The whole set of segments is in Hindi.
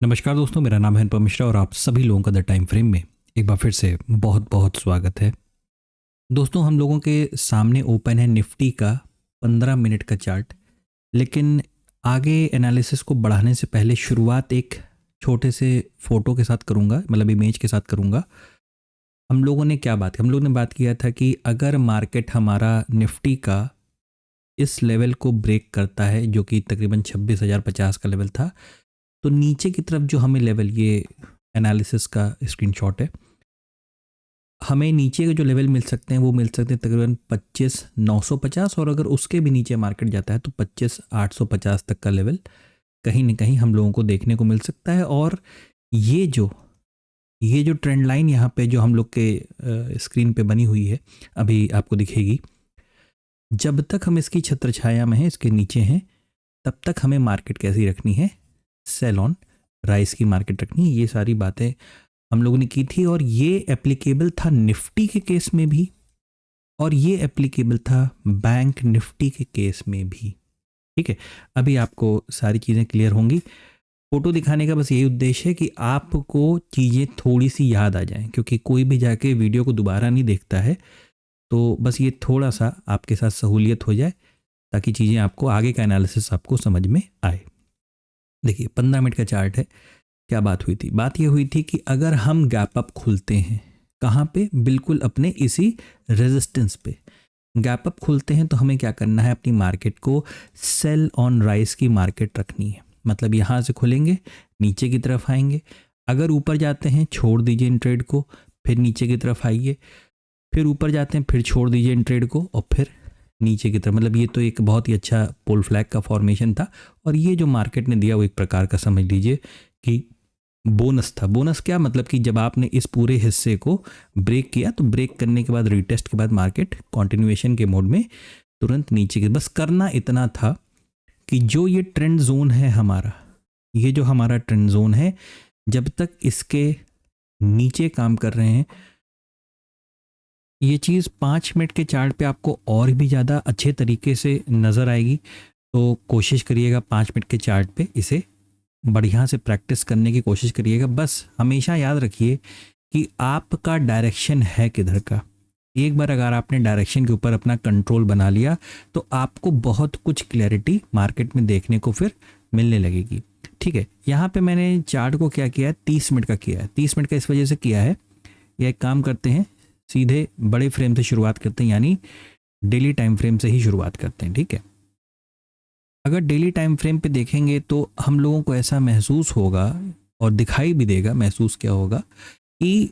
नमस्कार दोस्तों, मेरा नाम है अनुपम मिश्रा और आप सभी लोगों का द टाइम फ्रेम में एक बार फिर से बहुत बहुत स्वागत है। दोस्तों, हम लोगों के सामने ओपन है निफ्टी का 15 मिनट का चार्ट। लेकिन आगे एनालिसिस को बढ़ाने से पहले शुरुआत एक छोटे से फोटो के साथ करूंगा, मतलब इमेज के साथ करूंगा। हम लोगों ने क्या बात की? हम लोगों ने बात किया था कि अगर मार्केट हमारा निफ्टी का इस लेवल को ब्रेक करता है, जो कि तकरीबन 26,050 का लेवल था, तो नीचे की तरफ जो हमें लेवल, ये एनालिसिस का स्क्रीनशॉट है, हमें नीचे के जो लेवल मिल सकते हैं वो मिल सकते हैं तकरीबन 25,950, और अगर उसके भी नीचे मार्केट जाता है तो 25,850 तक का लेवल कहीं ना कहीं हम लोगों को देखने को मिल सकता है। और ये जो ये जो ट्रेंड लाइन यहाँ पे जो हम लोग के स्क्रीन पे बनी हुई है, अभी आपको दिखेगी। जब तक हम इसकी छत्र छाया में हैं, इसके नीचे हैं, तब तक हमें मार्केट कैसी रखनी है? सेल ऑन राइस की मार्केट रखनी है। ये सारी बातें हम लोगों ने की थी और ये एप्लीकेबल था निफ्टी के केस में भी, और ये एप्लीकेबल था बैंक निफ्टी के केस में भी। ठीक है, अभी आपको सारी चीज़ें क्लियर होंगी। फोटो दिखाने का बस यही उद्देश्य है कि आपको चीज़ें थोड़ी सी याद आ जाएं, क्योंकि कोई भी जाके वीडियो को दोबारा नहीं देखता है। तो बस ये थोड़ा सा आपके साथ सहूलियत हो जाए ताकि चीज़ें आपको आगे का एनालिसिस आपको समझ में आए। देखिए, 15 मिनट का चार्ट है। क्या बात हुई थी? बात ये हुई थी कि अगर हम गैप अप खुलते हैं, कहाँ पे? बिल्कुल अपने इसी रेजिस्टेंस पे गैप अप खुलते हैं, तो हमें क्या करना है? अपनी मार्केट को सेल ऑन राइस की मार्केट रखनी है। मतलब यहाँ से खुलेंगे, नीचे की तरफ आएंगे, अगर ऊपर जाते हैं छोड़ दीजिए इन ट्रेड को, फिर नीचे की तरफ आइए, फिर ऊपर जाते हैं फिर छोड़ दीजिए इन ट्रेड को, और फिर नीचे की तरफ। मतलब ये तो एक बहुत ही अच्छा पोल फ्लैग का फॉर्मेशन था। और ये जो मार्केट ने दिया वो एक प्रकार का समझ लीजिए कि बोनस था। बोनस क्या मतलब कि जब आपने इस पूरे हिस्से को ब्रेक किया, तो ब्रेक करने के बाद रीटेस्ट के बाद मार्केट कंटिन्यूएशन के मोड में तुरंत नीचे के, बस करना इतना था कि जो ये ट्रेंड जोन है हमारा, ये जो हमारा ट्रेंड जोन है, जब तक इसके नीचे काम कर रहे हैं, ये चीज़ 5 मिनट के चार्ट पे आपको और भी ज़्यादा अच्छे तरीके से नज़र आएगी। तो कोशिश करिएगा 5 मिनट के चार्ट पे इसे बढ़िया से प्रैक्टिस करने की कोशिश करिएगा। बस हमेशा याद रखिए कि आपका डायरेक्शन है किधर का। एक बार अगर आपने डायरेक्शन के ऊपर अपना कंट्रोल बना लिया, तो आपको बहुत कुछ क्लैरिटी मार्केट में देखने को फिर मिलने लगेगी। ठीक है, यहाँ पे मैंने चार्ट को क्या किया है? 30 मिनट का किया है। 30 मिनट का इस वजह से किया है, यह एक काम करते हैं, सीधे बड़े फ्रेम से शुरुआत करते हैं, यानी डेली टाइम फ्रेम से ही शुरुआत करते हैं। ठीक है, अगर डेली टाइम फ्रेम पे देखेंगे तो हम लोगों को ऐसा महसूस होगा और दिखाई भी देगा, महसूस क्या होगा कि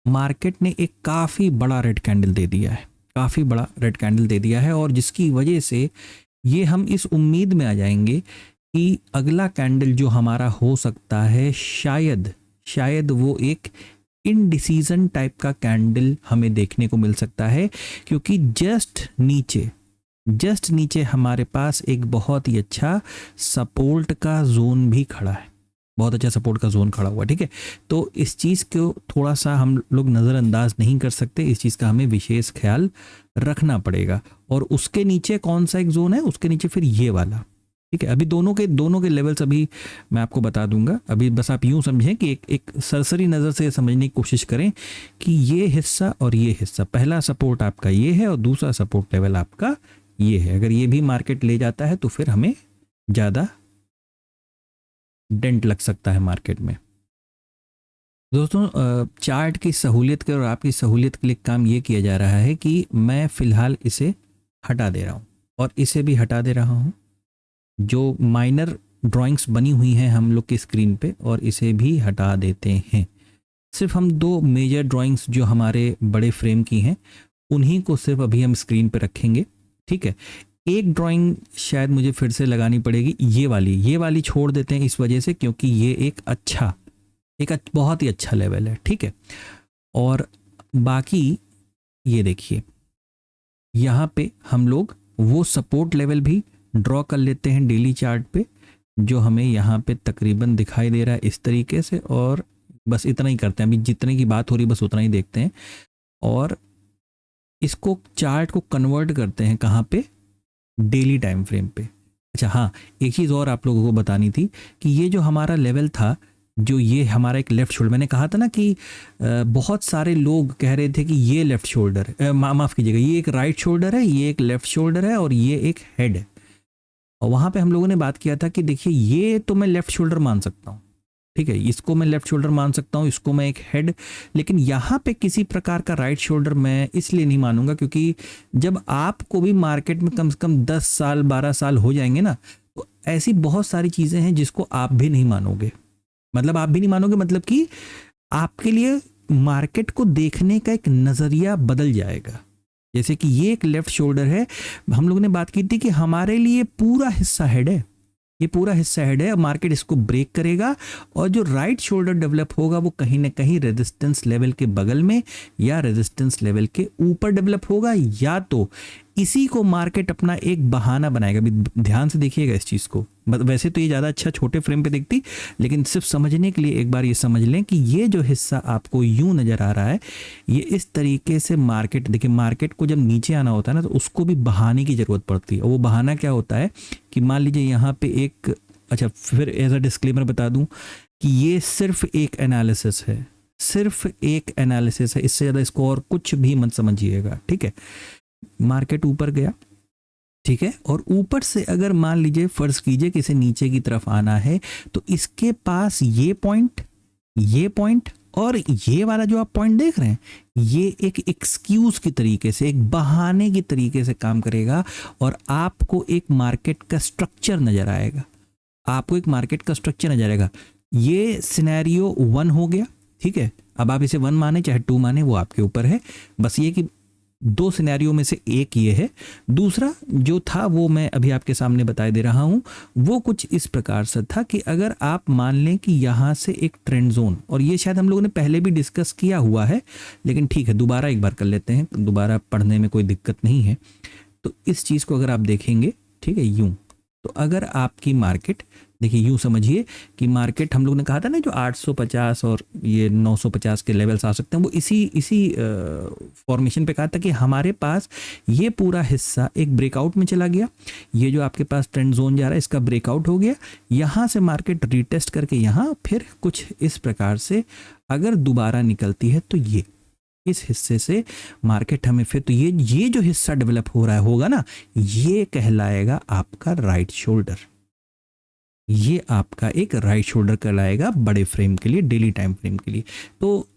मार्केट ने एक काफ़ी बड़ा रेड कैंडल दे दिया है, काफ़ी बड़ा रेड कैंडल दे दिया है, और जिसकी वजह से ये हम इस उम्मीद में आ जाएंगे कि अगला कैंडल जो हमारा हो सकता है, शायद वो एक इनडिसीजन टाइप का कैंडल हमें देखने को मिल सकता है, क्योंकि जस्ट नीचे हमारे पास एक बहुत ही अच्छा सपोर्ट का जोन भी खड़ा है, बहुत अच्छा सपोर्ट का जोन खड़ा हुआ। ठीक है, तो इस चीज़ को थोड़ा सा हम लोग नज़रअंदाज नहीं कर सकते, इस चीज़ का हमें विशेष ख्याल रखना पड़ेगा। और उसके नीचे कौन सा एक जोन है? उसके नीचे फिर ये वाला। ठीक है, अभी दोनों के लेवल्स अभी मैं आपको बता दूंगा। अभी बस आप यूं समझें कि एक सरसरी नज़र से समझने की कोशिश करें कि ये हिस्सा और ये हिस्सा, पहला सपोर्ट आपका ये है और दूसरा सपोर्ट लेवल आपका ये है। अगर ये भी मार्केट ले जाता है तो फिर हमें ज़्यादा डेंट लग सकता है मार्केट में। दोस्तों, चार्ट की सहूलियत के और आपकी सहूलियत के लिए काम ये किया जा रहा है कि मैं फ़िलहाल इसे हटा दे रहा हूँ और इसे भी हटा दे रहा हूँ। जो माइनर ड्राइंग्स बनी हुई हैं हम लोग की स्क्रीन पे, और इसे भी हटा देते हैं। सिर्फ हम 2 मेजर ड्राइंग्स जो हमारे बड़े फ्रेम की हैं, उन्हीं को सिर्फ अभी हम स्क्रीन पे रखेंगे। ठीक है, एक ड्राइंग शायद मुझे फिर से लगानी पड़ेगी, ये वाली छोड़ देते हैं इस वजह से क्योंकि ये एक बहुत ही अच्छा लेवल है। ठीक है, और बाकी ये देखिए, यहाँ पे हम लोग वो सपोर्ट लेवल भी ड्रॉ कर लेते हैं डेली चार्ट पे, जो हमें यहाँ पे तकरीबन दिखाई दे रहा है इस तरीके से। और बस इतना ही करते हैं, अभी जितने की बात हो रही है बस उतना ही देखते हैं, और इसको चार्ट को कन्वर्ट करते हैं कहाँ पे? डेली टाइम फ्रेम पे। अच्छा हाँ, एक चीज़ और आप लोगों को बतानी थी कि ये जो हमारा लेवल था जो ये हमारा एक लेफ्ट शोल्डर, मैंने कहा था ना कि बहुत सारे लोग कह रहे थे कि ये लेफ्ट शोल्डर, माफ़ कीजिएगा, ये एक राइट शोल्डर है, ये एक लेफ्ट शोल्डर है और ये एक हेड है। और वहाँ पे हम लोगों ने बात किया था कि देखिए ये तो मैं लेफ्ट शोल्डर मान सकता हूँ, ठीक है, इसको मैं लेफ्ट शोल्डर मान सकता हूँ, इसको मैं एक हेड, लेकिन यहाँ पे किसी प्रकार का राइट शोल्डर मैं इसलिए नहीं मानूंगा क्योंकि जब आपको भी मार्केट में कम से कम 10 साल 12 साल हो जाएंगे ना, तो ऐसी बहुत सारी चीज़ें हैं जिसको आप भी नहीं मानोगे। मतलब आप भी नहीं मानोगे, मतलब कि आपके लिए मार्केट को देखने का एक नज़रिया बदल जाएगा। जैसे कि ये एक लेफ्ट शोल्डर है, हम लोगों ने बात की थी कि हमारे लिए पूरा हिस्सा हेड है, ये पूरा हिस्सा हेड है, मार्केट इसको ब्रेक करेगा और जो राइट शोल्डर डेवलप होगा वो कहीं ना कहीं रेजिस्टेंस लेवल के बगल में या रेजिस्टेंस लेवल के ऊपर डेवलप होगा, या तो इसी को मार्केट अपना एक बहाना बनाएगा। अभी ध्यान से देखिएगा इस चीज़ को, वैसे तो ये ज़्यादा अच्छा छोटे फ्रेम पे दिखती, लेकिन सिर्फ समझने के लिए एक बार ये समझ लें कि ये जो हिस्सा आपको यूं नज़र आ रहा है, ये इस तरीके से मार्केट, देखिए मार्केट को जब नीचे आना होता है ना तो उसको भी बहाने की ज़रूरत पड़ती है। और वो बहाना क्या होता है कि मान लीजिए यहाँ पे एक, अच्छा फिर एज अ डिस्क्लेमर बता दूँ कि ये सिर्फ एक एनालिसिस है, सिर्फ एक एनालिसिस है, इससे ज़्यादा इसको और कुछ भी मत समझिएगा, ठीक है। मार्केट ऊपर गया, ठीक है, और ऊपर से अगर मान लीजिए फर्ज कीजिए कि इसे नीचे की तरफ आना है तो इसके पास ये पॉइंट और ये वाला जो आप पॉइंट देख रहे हैं, ये एक एक्सक्यूज की तरीके से, एक बहाने की तरीके से काम करेगा और आपको एक मार्केट का स्ट्रक्चर नजर आएगा, आपको एक मार्केट का स्ट्रक्चर नजर आएगा। ये सिनेरियो 1 हो गया, ठीक है। अब आप इसे 1 माने चाहे 2 माने वो आपके ऊपर है, बस ये कि 2 सिनेरियो में से एक ये है। दूसरा जो था वो मैं अभी आपके सामने बता दे रहा हूं, वो कुछ इस प्रकार से था कि अगर आप मान लें कि यहां से एक ट्रेंड जोन, और ये शायद हम लोगों ने पहले भी डिस्कस किया हुआ है लेकिन ठीक है दोबारा एक बार कर लेते हैं, दोबारा पढ़ने में कोई दिक्कत नहीं है। तो इस चीज़ को अगर आप देखेंगे, ठीक है, यूं, तो अगर आपकी मार्केट, देखिए यूं समझिए कि मार्केट, हम लोग ने कहा था ना जो 850 और ये 950 के लेवल्स आ सकते हैं, वो इसी फॉर्मेशन पे कहा था कि हमारे पास ये पूरा हिस्सा एक ब्रेकआउट में चला गया, ये जो आपके पास ट्रेंड जोन जा रहा है इसका ब्रेकआउट हो गया, यहाँ से मार्केट रीटेस्ट करके यहाँ फिर कुछ इस प्रकार से अगर दोबारा निकलती है तो ये इस हिस्से से मार्केट हमें फिर, तो ये जो हिस्सा डेवलप हो रहा है होगा ना, ये कहलाएगा आपका राइट शोल्डर, ये आपका एक राइट शोल्डर कहलाएगा बड़े फ्रेम के लिए, डेली टाइम फ्रेम के लिए। तो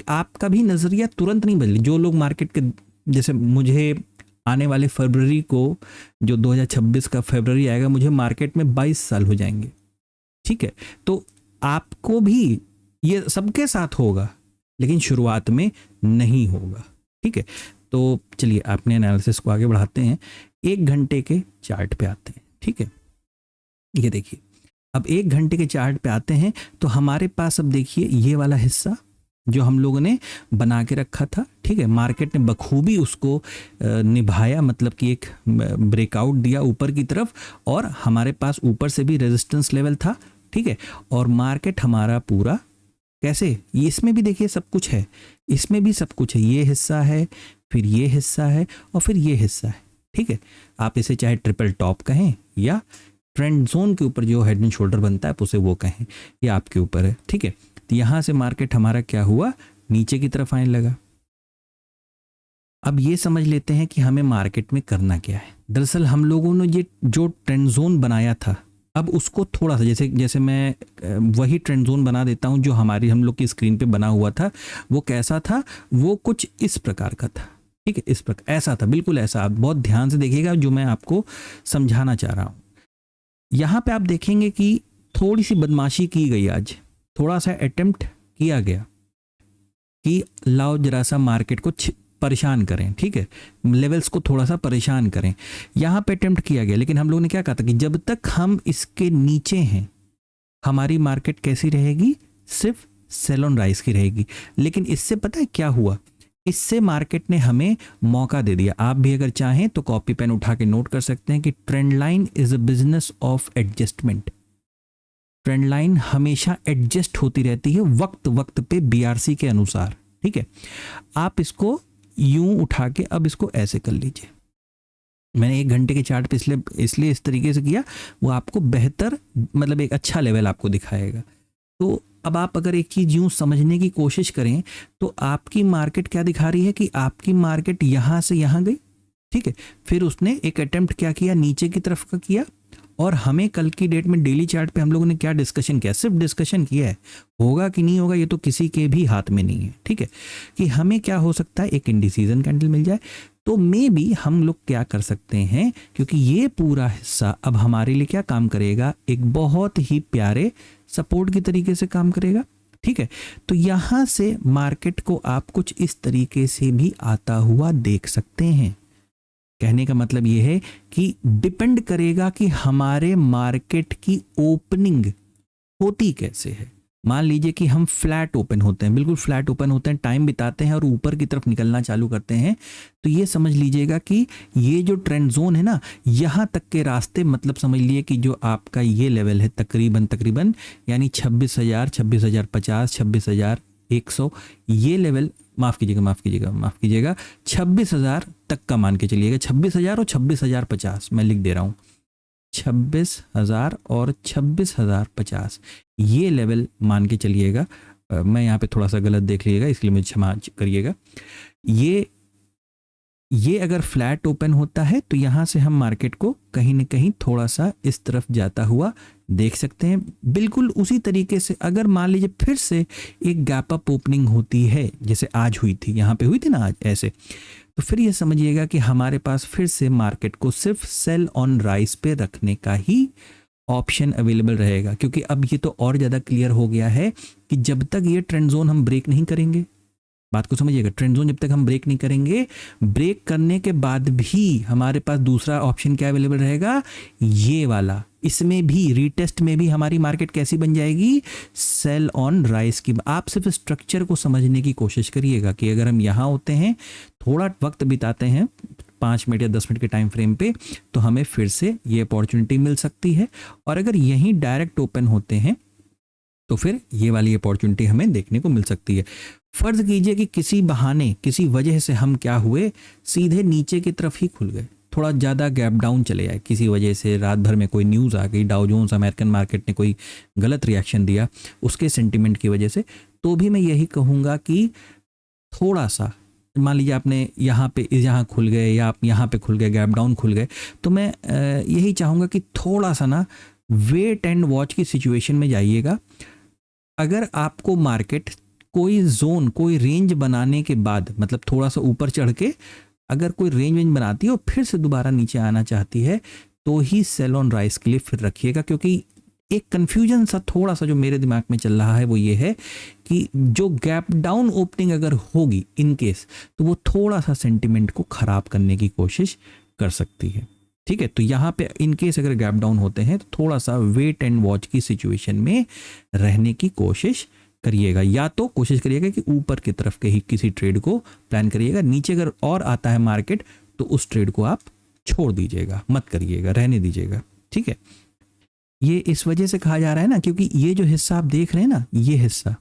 आपका भी नज़रिया तुरंत नहीं बदले। जो लोग मार्केट के, जैसे मुझे आने वाले फरवरी को, जो 2026 का फरवरी आएगा, मुझे मार्केट में 22 साल हो जाएंगे, ठीक है। तो आपको भी ये सबके साथ होगा लेकिन शुरुआत में नहीं होगा, ठीक है। तो चलिए अपने एनालिसिस को आगे बढ़ाते हैं, 1 घंटे के चार्ट पे आते हैं, ठीक है। ये देखिए अब 1 घंटे के चार्ट पे आते हैं तो हमारे पास अब देखिए ये वाला हिस्सा जो हम लोगों ने बना के रखा था, ठीक है, मार्केट ने बखूबी उसको निभाया, मतलब कि एक ब्रेकआउट दिया ऊपर की तरफ और हमारे पास ऊपर से भी रेजिस्टेंस लेवल था, ठीक है। और मार्केट हमारा पूरा कैसे, ये इसमें भी देखिए सब कुछ है, इसमें भी सब कुछ है, ये हिस्सा है, फिर ये हिस्सा है और फिर ये हिस्सा है, ठीक है। आप इसे चाहे ट्रिपल टॉप कहें या ट्रेंड जोन के ऊपर जो हेड एंड शोल्डर बनता है आप उसे वो कहें, ये आपके ऊपर है, ठीक है। तो यहाँ से मार्केट हमारा क्या हुआ, नीचे की तरफ आने लगा। अब ये समझ लेते हैं कि हमें मार्केट में करना क्या है। दरअसल हम लोगों ने ये जो ट्रेंड जोन बनाया था, अब उसको थोड़ा सा, जैसे मैं वही ट्रेंड जोन बना देता हूँ जो हम लोग की स्क्रीन पे बना हुआ था। वो कैसा था, वो कुछ इस प्रकार का था, ठीक है, इस प्रकार ऐसा था, बिल्कुल ऐसा। आप बहुत ध्यान से देखिएगा जो मैं आपको समझाना चाह रहा हूँ। यहाँ पे आप देखेंगे कि थोड़ी सी बदमाशी की गई, आज थोड़ा सा अटेम्प्ट किया गया कि लाओ जरा सा मार्केट को परेशान करें, ठीक है, लेवल्स को थोड़ा सा परेशान करें, यहाँ पे अटेम्प्ट किया गया। लेकिन हम लोगों ने क्या कहा था कि जब तक हम इसके नीचे हैं हमारी मार्केट कैसी रहेगी, सिर्फ सेल ऑन राइज की रहेगी। लेकिन इससे पता है क्या हुआ, इससे मार्केट ने हमें मौका दे दिया। आप भी अगर चाहें तो कॉपी पेन उठा के नोट कर सकते हैं कि trend line is a business of adjustment. Trend line हमेशा एडजस्ट होती रहती है वक्त वक्त पे बीआरसी के अनुसार, ठीक है। आप इसको यूं उठा के अब इसको ऐसे कर लीजिए। मैंने 1 घंटे के चार्ट पे इसलिए इस तरीके से किया, वो आपको बेहतर, मतलब एक अच्छा लेवल आपको दिखाएगा। तो अब आप अगर एक चीज़ यूँ समझने की कोशिश करें तो आपकी मार्केट क्या दिखा रही है कि आपकी मार्केट यहाँ से यहाँ गई, ठीक है, फिर उसने एक अटेम्प्ट क्या किया, नीचे की तरफ का किया, और हमें कल की डेट में डेली चार्ट पे हम लोगों ने क्या डिस्कशन किया, सिर्फ डिस्कशन किया है, होगा कि नहीं होगा ये तो किसी के भी हाथ में नहीं है, ठीक है, कि हमें क्या हो सकता है, एक इंडिसीजन कैंडल मिल जाए। तो मे बी हम लोग क्या कर सकते हैं, क्योंकि ये पूरा हिस्सा अब हमारे लिए क्या काम करेगा, एक बहुत ही प्यारे सपोर्ट की तरीके से काम करेगा, ठीक है। तो यहाँ से मार्केट को आप कुछ इस तरीके से भी आता हुआ देख सकते हैं। कहने का मतलब ये है कि डिपेंड करेगा कि हमारे मार्केट की ओपनिंग होती कैसे है। मान लीजिए कि हम फ्लैट ओपन होते हैं, बिल्कुल फ्लैट ओपन होते हैं, टाइम बिताते हैं और ऊपर की तरफ निकलना चालू करते हैं, तो ये समझ लीजिएगा कि ये जो ट्रेंड जोन है ना, यहाँ तक के रास्ते, मतलब समझ लिए कि जो आपका ये लेवल है तकरीबन यानी 26,000, 26,050, 26,100, ये लेवल, माफ़ कीजिएगा 26,000 तक का मान के चलिएगा, 26,000 और 26,050 मैं लिख दे रहा हूँ, 26,000 और 26,050 ये लेवल मान के चलिएगा। मैं यहाँ पे थोड़ा सा गलत देख लीजिएगा, इसलिए मुझे क्षमा करिएगा। ये अगर फ्लैट ओपन होता है तो यहाँ से हम मार्केट को कहीं ना कहीं थोड़ा सा इस तरफ जाता हुआ देख सकते हैं। बिल्कुल उसी तरीके से अगर मान लीजिए फिर से एक गैप अप ओपनिंग होती है, जैसे आज हुई थी, यहाँ पे हुई थी ना आज ऐसे, तो फिर ये समझिएगा कि हमारे पास फिर से मार्केट को सिर्फ सेल ऑन राइज पे रखने का ही ऑप्शन अवेलेबल रहेगा, क्योंकि अब ये तो और ज़्यादा क्लियर हो गया है कि जब तक ये ट्रेंड जोन हम ब्रेक नहीं करेंगे, बात को समझिएगा, ट्रेंड जोन जब तक हम ब्रेक नहीं करेंगे, ब्रेक करने के बाद भी हमारे पास दूसरा ऑप्शन क्या अवेलेबल रहेगा, ये वाला। इसमें भी रीटेस्ट में भी हमारी मार्केट कैसी बन जाएगी, सेल ऑन राइज की। आप सिर्फ स्ट्रक्चर को समझने की कोशिश करिएगा कि अगर हम यहाँ होते हैं, थोड़ा वक्त बिताते हैं 5 मिनट या 10 मिनट के टाइम फ्रेम पे, तो हमें फिर से ये अपॉर्चुनिटी मिल सकती है। और अगर यहीं डायरेक्ट ओपन होते हैं तो फिर ये वाली अपॉर्चुनिटी हमें देखने को मिल सकती है। फर्ज कीजिए कि किसी बहाने, किसी वजह से हम क्या हुए, सीधे नीचे की तरफ ही खुल गए, थोड़ा ज़्यादा गैप डाउन चले आए, किसी वजह से रात भर में कोई न्यूज़ आ गई, डाउ जोन्स अमेरिकन मार्केट ने कोई गलत रिएक्शन दिया उसके सेंटिमेंट की वजह से, तो भी मैं यही कहूँगा कि थोड़ा सा, मान लीजिए आपने यहाँ खुल गए या आप यहाँ पे खुल गए, गैप डाउन खुल गए, तो मैं यही चाहूँगा कि थोड़ा सा ना वेट एंड वॉच की सिचुएशन में जाइएगा। अगर आपको मार्केट कोई जोन, कोई रेंज बनाने के बाद, मतलब थोड़ा सा ऊपर चढ़ के अगर कोई रेंज बनाती है और फिर से दोबारा नीचे आना चाहती है, तो ही सेल ऑन राइज के लिए फिर रखिएगा। क्योंकि एक कन्फ्यूजन सा थोड़ा सा जो मेरे दिमाग में चल रहा है वो ये है कि जो गैप डाउन ओपनिंग अगर होगी इन केस, तो वो थोड़ा सा सेंटिमेंट को ख़राब करने की कोशिश कर सकती है, ठीक है। तो यहाँ पे इन केस अगर गैप डाउन होते हैं तो थोड़ा सा वेट एंड वॉच की सिचुएशन में रहने की कोशिश करिएगा, या तो कोशिश करिएगा कि ऊपर की तरफ के ही किसी ट्रेड को प्लान करिएगा, नीचे अगर और आता है मार्केट तो उस ट्रेड को आप छोड़ दीजिएगा, मत करिएगा, रहने दीजिएगा, ठीक है। ये इस वजह से कहा जा रहा है ना, क्योंकि ये जो हिस्सा आप देख रहे हैं ना, ये हिस्सा,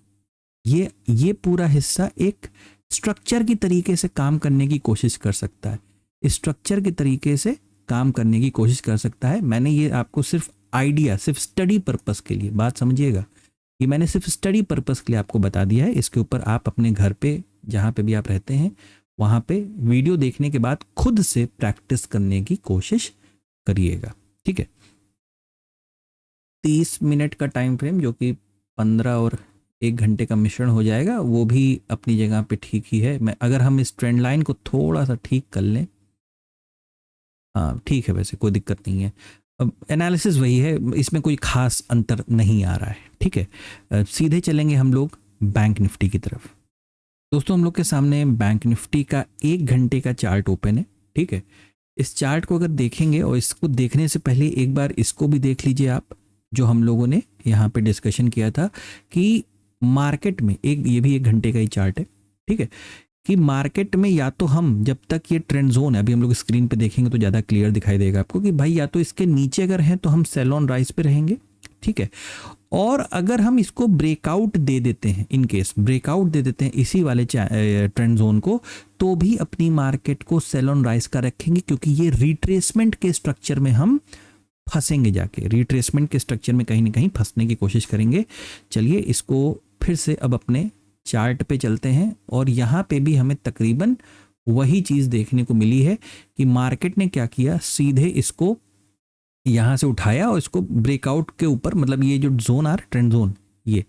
ये पूरा हिस्सा एक स्ट्रक्चर की तरीके से काम करने की कोशिश कर सकता है, स्ट्रक्चर के तरीके से काम करने की कोशिश कर सकता है। मैंने ये आपको सिर्फ आइडिया, सिर्फ स्टडी पर्पस के लिए, बात समझिएगा, ये मैंने सिर्फ स्टडी पर्पस के लिए आपको बता दिया है। इसके ऊपर आप अपने घर पे, जहाँ पे भी आप रहते हैं, वहाँ पे वीडियो देखने के बाद खुद से प्रैक्टिस करने की कोशिश करिएगा, ठीक है। 30 मिनट का टाइम फ्रेम, जो कि 15 और 1 घंटे का मिश्रण हो जाएगा, वो भी अपनी जगह पे ठीक ही है। मैं अगर हम इस ट्रेंड लाइन को थोड़ा सा ठीक कर लें, हाँ ठीक है, वैसे कोई दिक्कत नहीं है। अब एनालिसिस वही है, इसमें कोई खास अंतर नहीं आ रहा है, ठीक है। सीधे चलेंगे हम लोग बैंक निफ्टी की तरफ। दोस्तों, हम लोग के सामने बैंक निफ्टी का 1 घंटे का चार्ट ओपन है, ठीक है। इस चार्ट को अगर देखेंगे, और इसको देखने से पहले एक बार इसको भी देख लीजिए आप, जो हम लोगों ने यहाँ पे डिस्कशन किया था कि मार्केट में ये भी 1 घंटे का ही चार्ट है, ठीक है, कि मार्केट में या तो हम, जब तक ये ट्रेंड जोन है, अभी हम लोग स्क्रीन पे देखेंगे तो ज़्यादा क्लियर दिखाई देगा आपको कि भाई या तो इसके नीचे अगर हैं तो हम सेल ऑन राइज पे रहेंगे, ठीक है। और अगर हम इसको ब्रेकआउट दे देते हैं, इन केस ब्रेकआउट दे देते हैं इसी वाले ट्रेंड जोन को, तो भी अपनी मार्केट को सेल ऑन राइज का रखेंगे, क्योंकि ये रिट्रेसमेंट के स्ट्रक्चर में हम फंसेंगे, जाके रिट्रेसमेंट के स्ट्रक्चर में कहीं ना कहीं फंसने की कोशिश करेंगे। चलिए इसको फिर से अब अपने चार्ट पे चलते हैं और यहाँ पे भी हमें तकरीबन वही चीज़ देखने को मिली है कि मार्केट ने क्या किया, सीधे इसको यहाँ से उठाया और इसको ब्रेकआउट के ऊपर, मतलब ये जो जोन आ रहा है ट्रेंड जोन, ये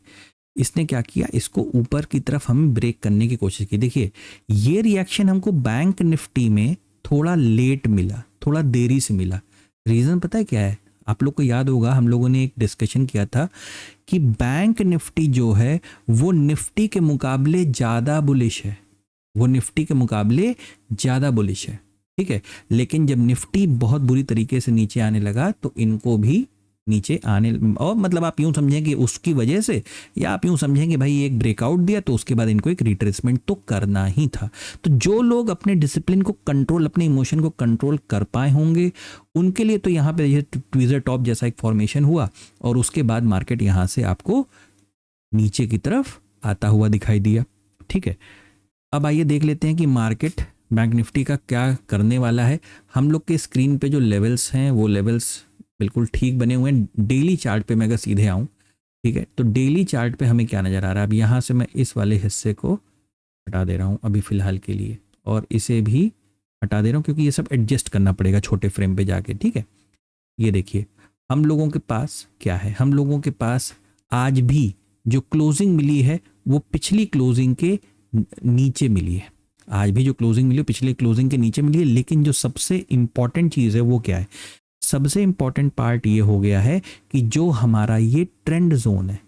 इसने क्या किया, इसको ऊपर की तरफ हमें ब्रेक करने की कोशिश की। देखिए ये रिएक्शन हमको बैंक निफ्टी में थोड़ा लेट मिला, थोड़ा देरी से मिला। रीज़न पता है क्या है? आप लोग को याद होगा हम लोगों ने एक डिस्कशन किया था कि बैंक निफ्टी जो है वो निफ्टी के मुकाबले ज़्यादा बुलिश है, वो निफ्टी के मुकाबले ज़्यादा बुलिश है, ठीक है। लेकिन जब निफ्टी बहुत बुरी तरीके से नीचे आने लगा तो इनको भी नीचे आने, और मतलब आप यूं समझें कि उसकी वजह से, या आप यूं समझें कि भाई एक ब्रेकआउट दिया तो उसके बाद इनको एक रिट्रेसमेंट तो करना ही था। तो जो लोग अपने डिसिप्लिन को कंट्रोल, अपने इमोशन को कंट्रोल कर पाए होंगे उनके लिए तो यहाँ पे ये ट्वीजर टॉप जैसा एक फॉर्मेशन हुआ और उसके बाद मार्केट यहाँ से आपको नीचे की तरफ आता हुआ दिखाई दिया, ठीक है। अब आइए देख लेते हैं कि मार्केट बैंक निफ्टी का क्या करने वाला है। हम लोग के स्क्रीन पे जो लेवल्स हैं वो लेवल्स बिल्कुल ठीक बने हुए हैं। डेली चार्ट पे मैं अगर सीधे आऊँ, ठीक है, तो डेली चार्ट पे हमें क्या नज़र आ रहा है? अब यहाँ से मैं इस वाले हिस्से को हटा दे रहा हूँ अभी फ़िलहाल के लिए, और इसे भी हटा दे रहा हूँ क्योंकि ये सब एडजस्ट करना पड़ेगा छोटे फ्रेम पे जाके, ठीक है। ये देखिए हम लोगों के पास क्या है, हम लोगों के पास आज भी जो क्लोजिंग मिली है वो पिछली क्लोजिंग के नीचे मिली है। आज भी जो क्लोजिंग मिली है पिछले क्लोजिंग के नीचे मिली है। लेकिन जो सबसे इम्पॉर्टेंट चीज़ है वो क्या है? सबसे इम्पॉर्टेंट पार्ट ये हो गया है कि जो हमारा ये ट्रेंड जोन है,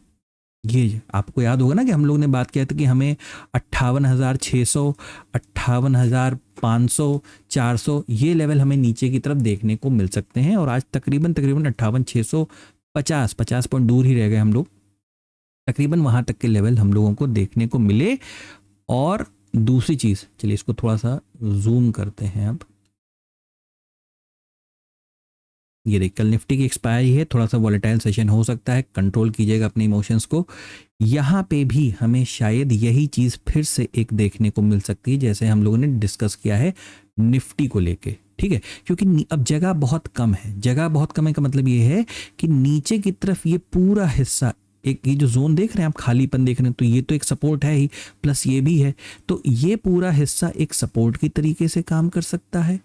ये आपको याद होगा ना कि हम लोग ने बात किया था कि हमें 58,600, 58,500, 400 ये लेवल हमें नीचे की तरफ देखने को मिल सकते हैं। और आज तकरीबन 58,650, 50 पॉइंट दूर ही रह गए हम लोग, तकरीबन वहाँ तक के लेवल हम लोगों को देखने को मिले। और दूसरी चीज़, चलिए इसको थोड़ा सा जूम करते हैं। अब ये देख, कल निफ्टी की एक्सपायरी है, थोड़ा सा वॉलेटाइल सेशन हो सकता है, कंट्रोल कीजिएगा अपने इमोशंस को। यहाँ पे भी हमें शायद यही चीज़ फिर से एक देखने को मिल सकती है जैसे हम लोगों ने डिस्कस किया है निफ्टी को लेके, ठीक है। क्योंकि अब जगह बहुत कम है, जगह बहुत कम है का मतलब ये है कि नीचे की तरफ ये पूरा हिस्सा, एक ये जो जोन देख रहे हैं आप, खालीपन देख रहे हैं, तो ये तो एक सपोर्ट है ही, प्लस ये भी है, तो ये पूरा हिस्सा एक सपोर्ट की तरीके से काम कर सकता है।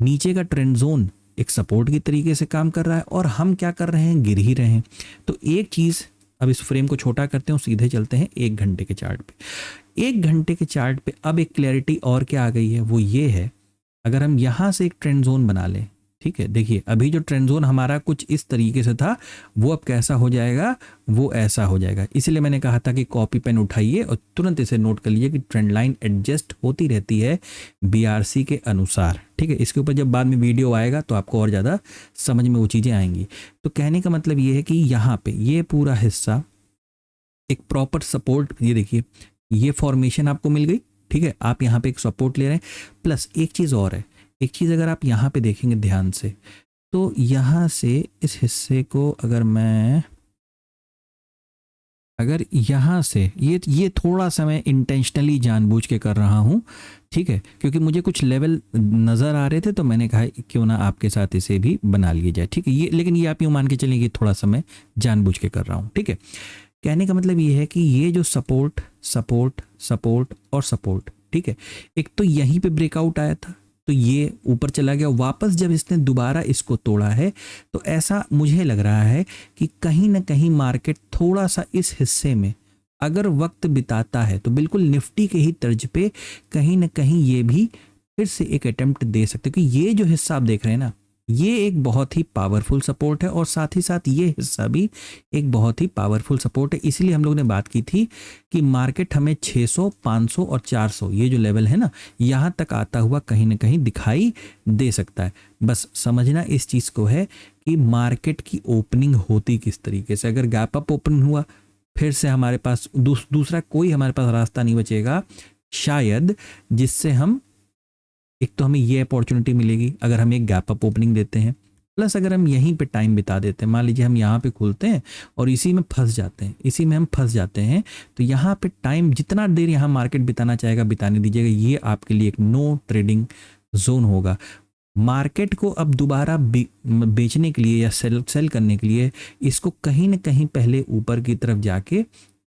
नीचे का ट्रेंड जोन एक सपोर्ट की तरीके से काम कर रहा है और हम क्या कर रहे हैं, गिर ही रहे हैं। तो एक चीज़, अब इस फ्रेम को छोटा करते हैं और सीधे चलते हैं 1 घंटे के चार्ट पे। 1 घंटे के चार्ट पे अब एक क्लैरिटी और क्या आ गई है, वो ये है, अगर हम यहाँ से एक ट्रेंड जोन बना लें, ठीक है, देखिए अभी जो ट्रेंड जोन हमारा कुछ इस तरीके से था वो अब कैसा हो जाएगा, वो ऐसा हो जाएगा। इसलिए मैंने कहा था कि कॉपी पेन उठाइए और तुरंत इसे नोट कर लीजिए कि ट्रेंड लाइन एडजस्ट होती रहती है बीआरसी के अनुसार, ठीक है। इसके ऊपर जब बाद में वीडियो आएगा तो आपको और ज़्यादा समझ में वो चीज़ें आएंगी। तो कहने का मतलब ये है कि यहाँ पे ये पूरा हिस्सा एक प्रॉपर सपोर्ट, ये देखिए ये फॉर्मेशन आपको मिल गई, ठीक है, आप यहाँ पे एक सपोर्ट ले रहे हैं। प्लस एक चीज़ और है, एक चीज़ अगर आप यहाँ पे देखेंगे ध्यान से, तो यहाँ से इस हिस्से को अगर यहाँ से ये थोड़ा सा मैं इंटेंशनली जानबूझ के कर रहा हूँ, ठीक है, क्योंकि मुझे कुछ लेवल नज़र आ रहे थे तो मैंने कहा क्यों ना आपके साथ इसे भी बना लिया जाए, ठीक है। ये लेकिन ये आप यूँ मान के चलेंगे थोड़ा सा मैं जानबूझ के कर रहा हूँ, ठीक है। कहने का मतलब ये है कि ये जो सपोर्ट सपोर्ट सपोर्ट और सपोर्ट, ठीक है, एक तो यहीं पे ब्रेकआउट आया था तो ये ऊपर चला गया, वापस जब इसने दोबारा इसको तोड़ा है तो ऐसा मुझे लग रहा है कि कहीं ना कहीं मार्केट थोड़ा सा इस हिस्से में अगर वक्त बिताता है तो बिल्कुल निफ्टी के ही तर्ज पे कहीं ना कहीं ये भी फिर से एक अटेम्प्ट दे सकते, क्योंकि ये जो हिस्सा आप देख रहे हैं ना, ये एक बहुत ही पावरफुल सपोर्ट है और साथ ही साथ ये हिस्सा भी एक बहुत ही पावरफुल सपोर्ट है। इसीलिए हम लोग ने बात की थी कि मार्केट हमें 600, 500 और 400 ये जो लेवल है ना, यहाँ तक आता हुआ कहीं ना कहीं दिखाई दे सकता है। बस समझना इस चीज़ को है कि मार्केट की ओपनिंग होती किस तरीके से। अगर गैप अप ओपन हुआ फिर से हमारे पास दूसरा कोई हमारे पास रास्ता नहीं बचेगा शायद, जिससे हम एक तो हमें ये अपॉर्चुनिटी मिलेगी अगर हम एक गैप अप ओपनिंग देते हैं, प्लस अगर हम यहीं पे टाइम बिता देते हैं, मान लीजिए हम यहाँ पे खुलते हैं और इसी में फंस जाते हैं, इसी में हम फंस जाते हैं, तो यहाँ पे टाइम जितना देर यहाँ मार्केट बिताना चाहेगा बिताने दीजिएगा, ये आपके लिए एक नो ट्रेडिंग जोन होगा। मार्केट को अब दोबारा बेचने के लिए या सेल करने के लिए इसको कहीं ना कहीं पहले ऊपर की तरफ जाके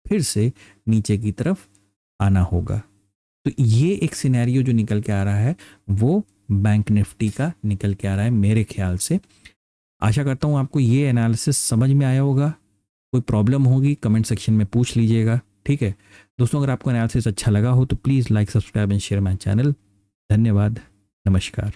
फिर से नीचे की तरफ आना होगा। तो ये एक सिनेरियो जो निकल के आ रहा है वो बैंक निफ्टी का निकल के आ रहा है मेरे ख्याल से। आशा करता हूँ आपको ये एनालिसिस समझ में आया होगा। कोई प्रॉब्लम होगी कमेंट सेक्शन में पूछ लीजिएगा, ठीक है दोस्तों। अगर आपको एनालिसिस अच्छा लगा हो तो please like, subscribe and share my channel. धन्यवाद, नमस्कार।